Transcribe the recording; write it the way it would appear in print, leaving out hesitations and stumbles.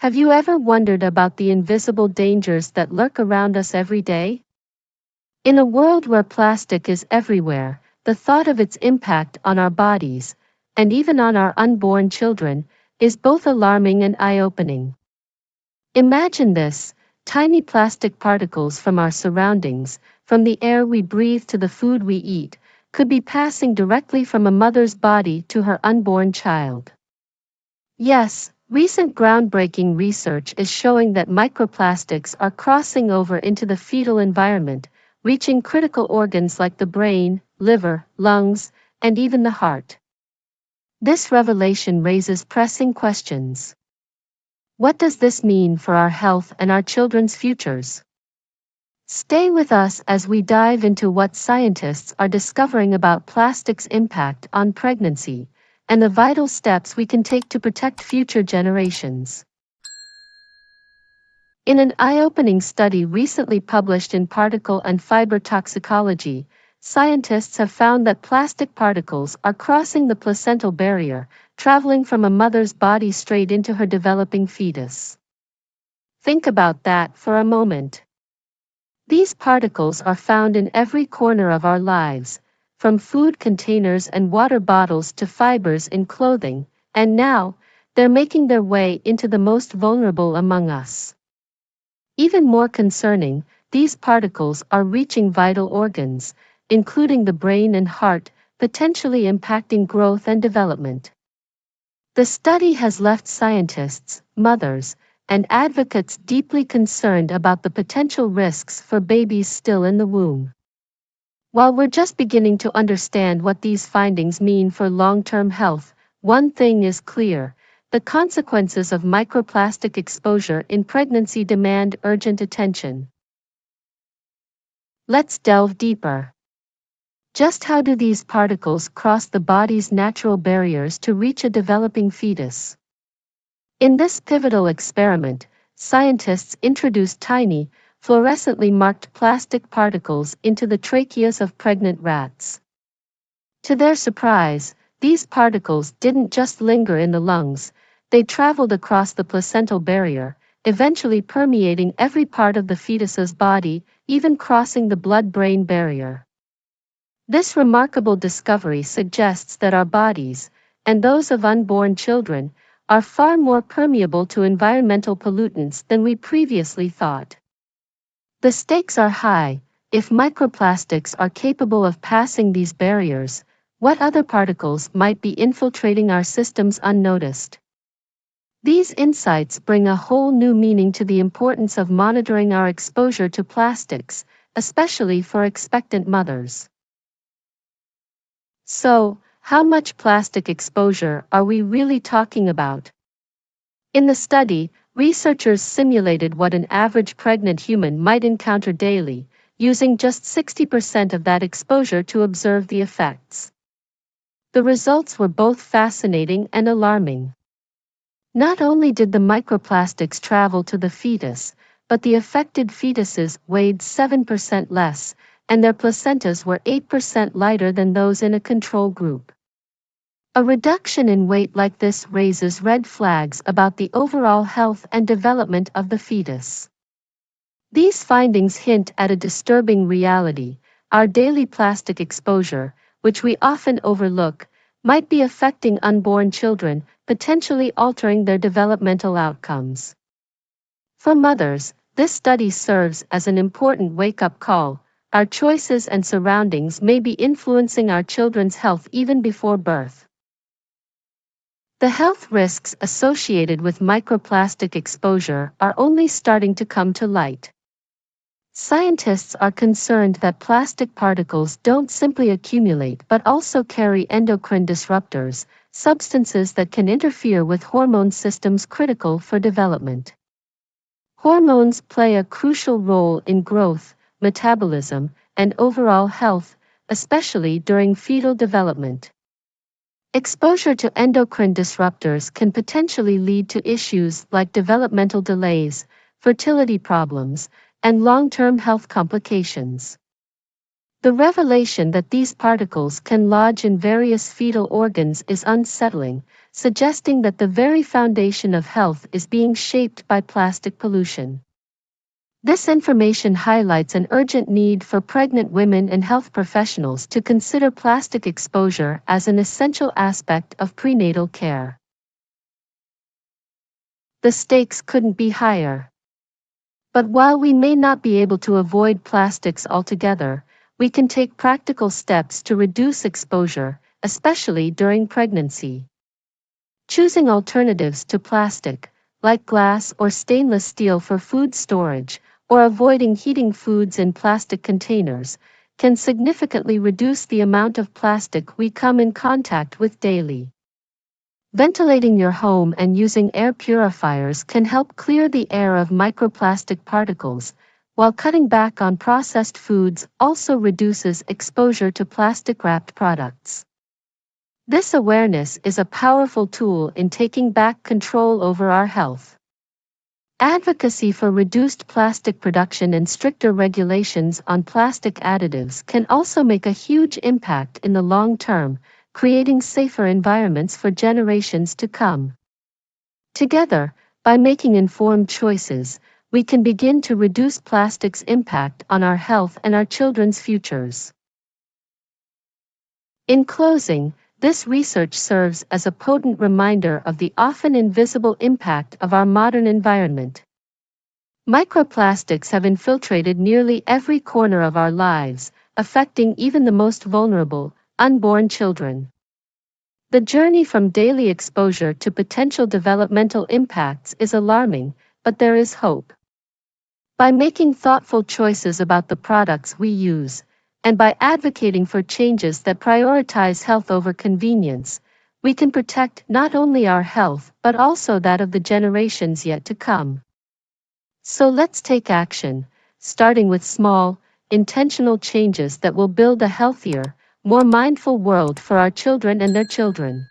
Have you ever wondered about the invisible dangers that lurk around us every day? In a world where plastic is everywhere, the thought of its impact on our bodies, and even on our unborn children, is both alarming and eye-opening. Imagine this: tiny plastic particles from our surroundings, from the air we breathe to the food we eat, could be passing directly from a mother's body to her unborn child. Yes, recent groundbreaking research is showing that microplastics are crossing over into the fetal environment, reaching critical organs like the brain, liver, lungs, and even the heart. This revelation raises pressing questions. What does this mean for our health and our children's futures? Stay with us as we dive into what scientists are discovering about plastic's impact on pregnancy, and the vital steps we can take to protect future generations. In an eye-opening study recently published in Particle and Fibre Toxicology, scientists have found that plastic particles are crossing the placental barrier, traveling from a mother's body straight into her developing fetus. Think about that for a moment. These particles are found in every corner of our lives, from food containers and water bottles to fibers in clothing, and now, they're making their way into the most vulnerable among us. Even more concerning, these particles are reaching vital organs, including the brain and heart, potentially impacting growth and development. The study has left scientists, mothers, and advocates deeply concerned about the potential risks for babies still in the womb. While we're just beginning to understand what these findings mean for long-term health, one thing is clear: the consequences of microplastic exposure in pregnancy demand urgent attention. Let's delve deeper. Just how do these particles cross the body's natural barriers to reach a developing fetus? In this pivotal experiment, scientists introduced tiny, fluorescently marked plastic particles into the tracheas of pregnant rats. To their surprise, these particles didn't just linger in the lungs, they traveled across the placental barrier, eventually permeating every part of the fetus's body, even crossing the blood-brain barrier. This remarkable discovery suggests that our bodies, and those of unborn children, are far more permeable to environmental pollutants than we previously thought. The stakes are high. If microplastics are capable of passing these barriers, what other particles might be infiltrating our systems unnoticed? These insights bring a whole new meaning to the importance of monitoring our exposure to plastics, especially for expectant mothers. So, how much plastic exposure are we really talking about? In the study, researchers simulated what an average pregnant human might encounter daily, using just 60% of that exposure to observe the effects. The results were both fascinating and alarming. Not only did the microplastics travel to the fetus, but the affected fetuses weighed 7% less, and their placentas were 8% lighter than those in a control group. A reduction in weight like this raises red flags about the overall health and development of the fetus. These findings hint at a disturbing reality: our daily plastic exposure, which we often overlook, might be affecting unborn children, potentially altering their developmental outcomes. For mothers, this study serves as an important wake-up call. Our choices and surroundings may be influencing our children's health even before birth. The health risks associated with microplastic exposure are only starting to come to light. Scientists are concerned that plastic particles don't simply accumulate but also carry endocrine disruptors, substances that can interfere with hormone systems critical for development. Hormones play a crucial role in growth, metabolism, and overall health, especially during fetal development. Exposure to endocrine disruptors can potentially lead to issues like developmental delays, fertility problems, and long-term health complications. The revelation that these particles can lodge in various fetal organs is unsettling, suggesting that the very foundation of health is being shaped by plastic pollution. This information highlights an urgent need for pregnant women and health professionals to consider plastic exposure as an essential aspect of prenatal care. The stakes couldn't be higher. But while we may not be able to avoid plastics altogether, we can take practical steps to reduce exposure, especially during pregnancy. Choosing alternatives to plastic, like glass or stainless steel for food storage, or avoiding heating foods in plastic containers, can significantly reduce the amount of plastic we come in contact with daily. Ventilating your home and using air purifiers can help clear the air of microplastic particles, while cutting back on processed foods also reduces exposure to plastic-wrapped products. This awareness is a powerful tool in taking back control over our health. Advocacy for reduced plastic production and stricter regulations on plastic additives can also make a huge impact in the long term, creating safer environments for generations to come. Together, by making informed choices, we can begin to reduce plastic's impact on our health and our children's futures. In closing, this research serves as a potent reminder of the often invisible impact of our modern environment. Microplastics have infiltrated nearly every corner of our lives, affecting even the most vulnerable, unborn children. The journey from daily exposure to potential developmental impacts is alarming, but there is hope. By making thoughtful choices about the products we use, and by advocating for changes that prioritize health over convenience, we can protect not only our health but also that of the generations yet to come. So let's take action, starting with small, intentional changes that will build a healthier, more mindful world for our children and their children.